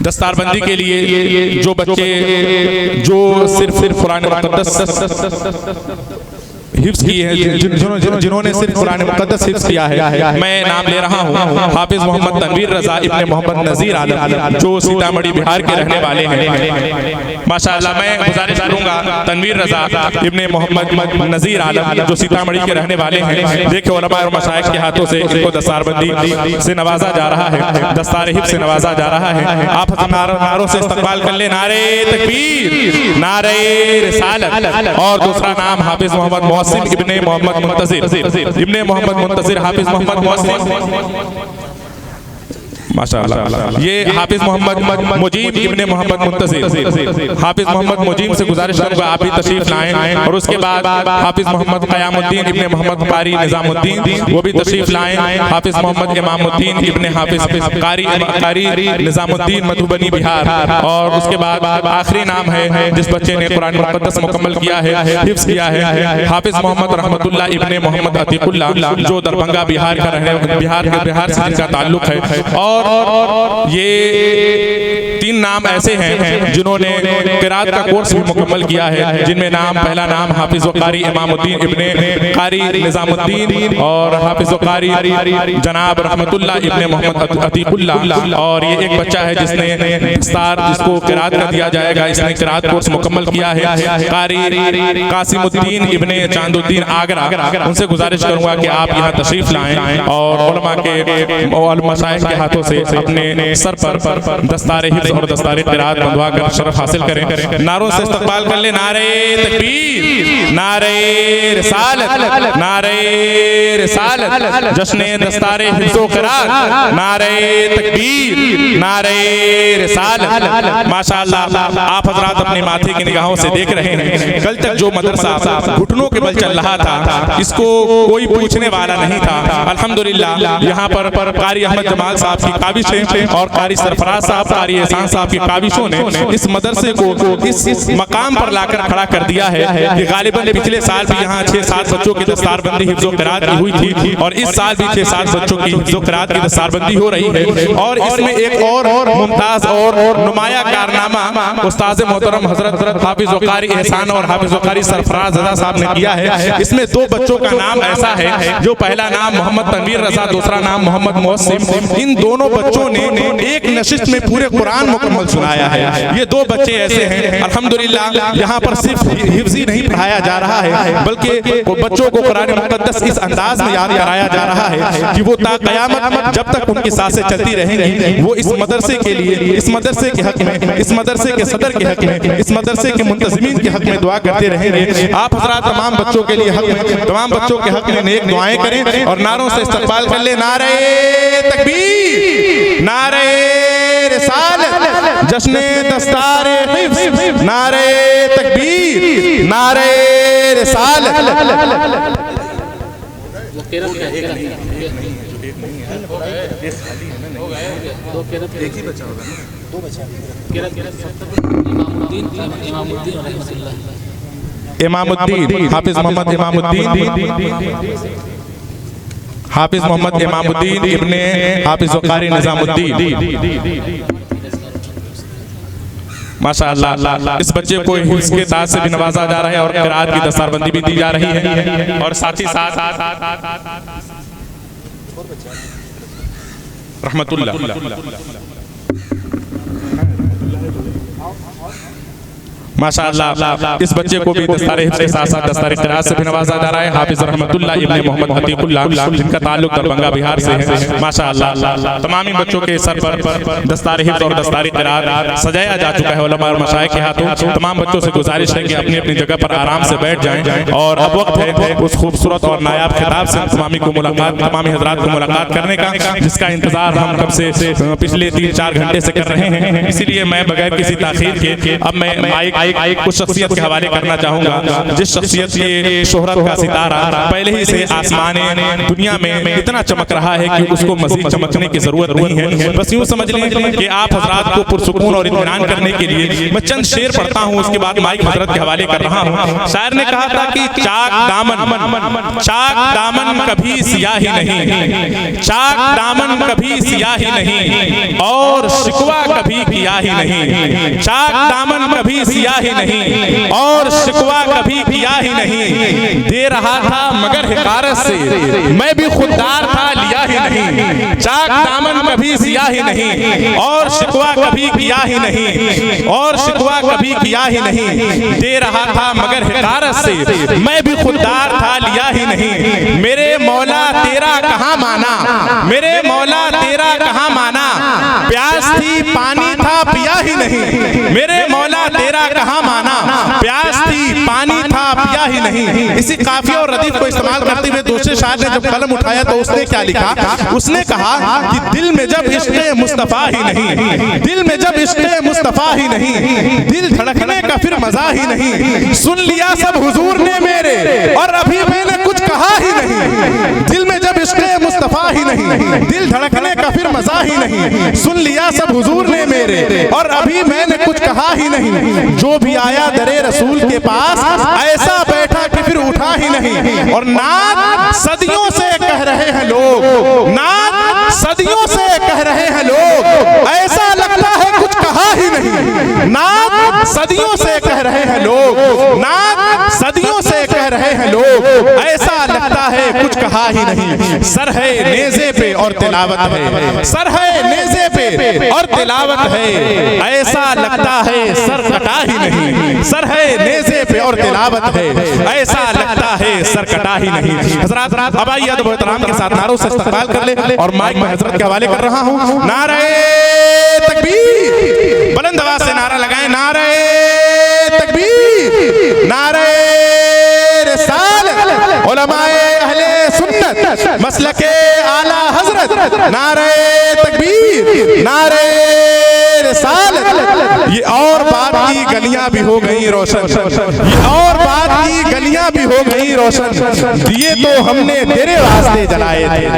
दस्तारबंदी के लिए जो बच्चे जो सिर्फ कुरान मुक़द्दस हिफ्ज़ की है, जिन्होंने सिर्फ कुरान मुक़द्दस हिफ्ज़ किया है, मैं नाम ले रहा हूँ हाफिज़ मोहम्मद तनवीर रज़ा इब्ने मोहम्मद नज़ीर आलम, जो सीतामढ़ी बिहार के रहने वाले हैं। माशाअल्लाह, मैं गुजारिश करूँगा तनवीर रज़ा इब्ने मोहम्मद नज़ीर आलम, जो सीतामढ़ी के रहने वाले हैं, देखिए उलमा और मशाइख के हाथों से इनको दस्तारबंदी से नवाजा जा रहा है, दस्तार हिफ्ज़ से नवाजा जा रहा है। आप नारों से इस्तक़बाल कर ले, नारे तकबीर, नारे रिसालत। और दूसरा नाम हाफिज़ मोहम्मद इब्ने मोहम्मद मुंतज़िर, इब्ने मोहम्मद मुंतज़िर, हाफिज़ मोहम्मद मोहसिन, माशाअल्लाह। ये हाफिज़ मोहम्मद मुजीब इब्ने मोहम्मद मुंतज़िर, हाफिज़ मोहम्मद मुजीब से गुजारिश करूंगा आप भी तशरीफ लाएं। और उसके बाद हाफिज़ मोहम्मद क़यामुद्दीन इब्ने मोहम्मद कारी निज़ामुद्दीन, वो भी तशरीफ लाएं। हाफिज़ मोहम्मद इमामुद्दीन इब्ने हाफिज़ कारी निज़ामुद्दीन मधुबनी बिहार। और उसके बाद आखिरी नाम है जिस बच्चे ने कुरान मुक़द्दस मुकम्मल किया है, हिफ्ज़ किया है, हाफिज़ मोहम्मद रहमतुल्लाह इब्ने मोहम्मद अतीकुल्लाह, जो दरभंगा बिहार से जिनका ताल्लुक है। और ये तीन नाम ऐसे हैं जिन्होंने क़िराअत का कोर्स भी मुकम्मल किया है, जिनमें पहला नाम हाफिज़ कारी इमामुद्दीन इब्ने कारी निज़ामुद्दीन और हाफिज़ कारी जनाब रहमतुल्लाह इब्ने मोहम्मद अतीकुल्लाह। और ये एक बच्चा है जिसको क़िराअत का दिया जाएगा, इसने क़िराअत कोर्स मुकम्मल किया है, कारी कासिमुद्दीन इब्ने चांदुद्दीन आगरा। उनसे गुजारिश करूँगा कि आप यहाँ तशरीफ़ लाएँ और उलमा के और मशाइख के हाथों से अपने सर पर दस्तारे हिफ्ज़ और दस्तारे क़िराअत बंधवा कर शरफ़ हासिल करें। नारों से इस्तक़बाल कर ले, नारे तकबीर, नारे रिसालत, नारे रिसालत, जश्ने दस्तारे हिफ्ज़ व क़िराअत, नारे तकबीर, नारे रिसालत। माशाअल्लाह, आप हज़रात अपने माथे की निगाहों से देख रहे हैं, कल तक जो मदरसा घुटनों के बल चल रहा था, इसको कोई पूछने वाला नहीं था। अल्हम्दुलिल्लाह, यहाँ पर कारी अहमद जमाल साहब की काविशें और कारी सरफराज साहब, कारी एहसान साहब की काविशों ने इस मदरसे को इस मकाम पर लाकर खड़ा कर दिया है कि गालिबन पिछले साल भी यहाँ 6-7 बच्चों की दस्तारबंदी हिफ्ज़ व क़िराअत की हुई थी और इस साल भी 6-7 बच्चों की हिफ्ज़ व क़िराअत की दस्तारबंदी हो रही है। और इसमें एक और मुमताज़ और नुमाया कारनामा उस्ताद मोहतरम हज़रत हाफिज़ व कारी एहसान और हाफिज़ व कारी सरफराज रज़ा साहब ने किया है। इसमें 2 बच्चों का नाम ऐसा है, जो पहला नाम मोहम्मद तनवीर रज़ा, दूसरा नाम मोहम्मद मोहसिन। इन दोनों बच्चों ने एक नशिस्त में पूरे कुरान मुकम्मल सुनाया है। ये 2 बच्चे ऐसे हैं, अल्हम्दुलिल्लाह, यहाँ पर सिर्फ हिफ्ज़ ही नहीं पढ़ाया जा रहा है, बल्कि बच्चों को कुरान मुक़द्दस इस अंदाज में याद कराया जा रहा है कि वो ता क़यामत जब तक उनकी सांसें चलती रहेंगी, वो इस मदरसे के लिए, इस मदरसे के हक में, इस मदरसे के सदर के हक में, इस मदरसे के मुंतज़िमीन के हक में दुआ करते रहेंगे। आप हज़रात तमाम बच्चों के लिए हक में, तमाम बच्चों के हक में नेक दुआएं करें और नारों से इस्तक़बाल कर ले, नारे तकबीर, नारे रिसालत, जश्ने दस्तारे हिफ्ज़, नारे तकबीर, नारे रिसालत। इमामुद्दीन हाफिज़ मोहम्मद इमामुद्दीन, हाफिज़ मोहम्मद इमामुद्दीन इब्ने हाफिज़ व कारी निज़ामुद्दीन। माशाअल्लाह, इस बच्चे को हिफ्ज़ के ताज से भी नवाजा जा रहा है और क़िराअत की दस्तारबंदी भी दी जा रही है। और साथ ही साथ रहमतुल्लाह माशाअल्लाह, इस बच्चे को भी दस्तारे हिफ्ज़ के साथ साथ दस्तारे क़िराअत से भी नवाजा जा रहा है। हाफिज़ रहमतुल्लाह इब्ने मोहम्मद अतीकुल्लाह, जिनका ताल्लुक दरभंगा बिहार से है। माशाअल्लाह, तमामी बच्चों के सर पर दस्तारे हिफ्ज़ और दस्तारे क़िराअत सजाया जा चुका है उलमा और मशाइख के हाथों। तमाम बच्चों से गुजारिश है कि अपनी अपनी जगह पर आराम से बैठ जाएं और अब वक्त है उस खूबसूरत और नायाब खिताब से तमामी हज़रात को मुलाकात करने का, जिसका इंतज़ार हम कब से पिछले 3-4 घंटे से कर रहे हैं। इसीलिए मैं बगैर किसी ताख़ीर के अब मैं माइक माइक उस शख्सियत के हवाले करना चाहूंगा जिस शख्सियत के शोहरत का सितारा पहले ही से आसमान दुनिया में इतना चमक रहा है कि उसको मज़ीद चमकने की जरूरत नहीं है। बस यूं समझ लें कि आप हजरात को पुरसुकून और इत्मीनान करने के लिए मैं चंद शेर पढ़ता हूं, उसके बाद माइक हजरत के हवाले कर रहा हूं। शायर ने कहा था कि चाक दामन कभी सियाही नहीं, चाक दामन कभी सियाही नहीं और शिकवा कभी किया ही नहीं, चाक दामन कभी सियाही नहीं और शिकवा कभी किया ही नहीं। दे रहा था मगर हिकारत से मैं भी खुददार था लिया ही नहीं, चाक दामन कभी सियाही नहीं और शिकवा कभी किया ही नहीं और शिकवा कभी किया ही नहीं। दे रहा था मगर हिकारत से मैं भी खुददार था लिया ही नहीं। मेरे मौला तेरा कहाँ माना, मेरे मौला तेरा कहाँ माना, प्यास थी पानी था पिया ही नहीं। मेरे मौला तेरा कहाँ माना, प्यास थी पानी था पिया ही नहीं। इसी काफिया और रदीफ को इस्तेमाल करते हुए दूसरे शायर ने जब कलम उठाया तो उसने क्या लिखा, उसने कहा कि दिल में जब इश्क़े मुस्तफा ही नहीं, दिल में जब इश्क़े मुस्तफा ही नहीं, दिल धड़कने का फिर मजा ही नहीं। सुन लिया सब हुजूर ने मेरे और अभी मैंने कुछ कहा ही नहीं। दिल में जब इश्क़े मुस्तफा ही नहीं, दिल धड़कने का फिर मजा ही नहीं। सुन लिया सब हुजूर ने मेरे और अभी मैंने कुछ कहा ही नहीं। जो भी आया दरे रसूल के पास ऐसा बैठा कि फिर उठा ही नहीं। और नात सदियों से कह रहे हैं लोग, नात सदियों से कह रहे हैं लोग, ऐसा लगता है कुछ कहा ही नहीं। नात सदियों से कह रहे हैं लोग, नात सदियों से कह रहे हैं लोग, ऐसा लगता है कुछ कहा ही नहीं। सर है नेज़े पे और तिलावत है, सर है नेज़े पे और तिलावत है, ऐसा लगता है सर कटा ही नहीं। सर है नेज़े पे और तिलावत है, ऐसा लगता है सर कटा ही नहीं। हजरात अब आइए अदब व एहतराम के साथ नारों से इस्तकबाल कर ले और माइक में हजरत के हवाले कर रहा हूँ। नारे तकबीर, बुलंद आवाज से नारा लगाएं, नारे तकबीर, नारे रिसालत, उलमाए अहले सुन्नत मसलके आला हजरत, नारे तकबीर, नारे रिसालत। ये और बात की गलियां भी हो गई रोशन, ये और बात की गलियां भी हो गई रोशन, दिए तो हमने तेरे वास्ते जलाए थे।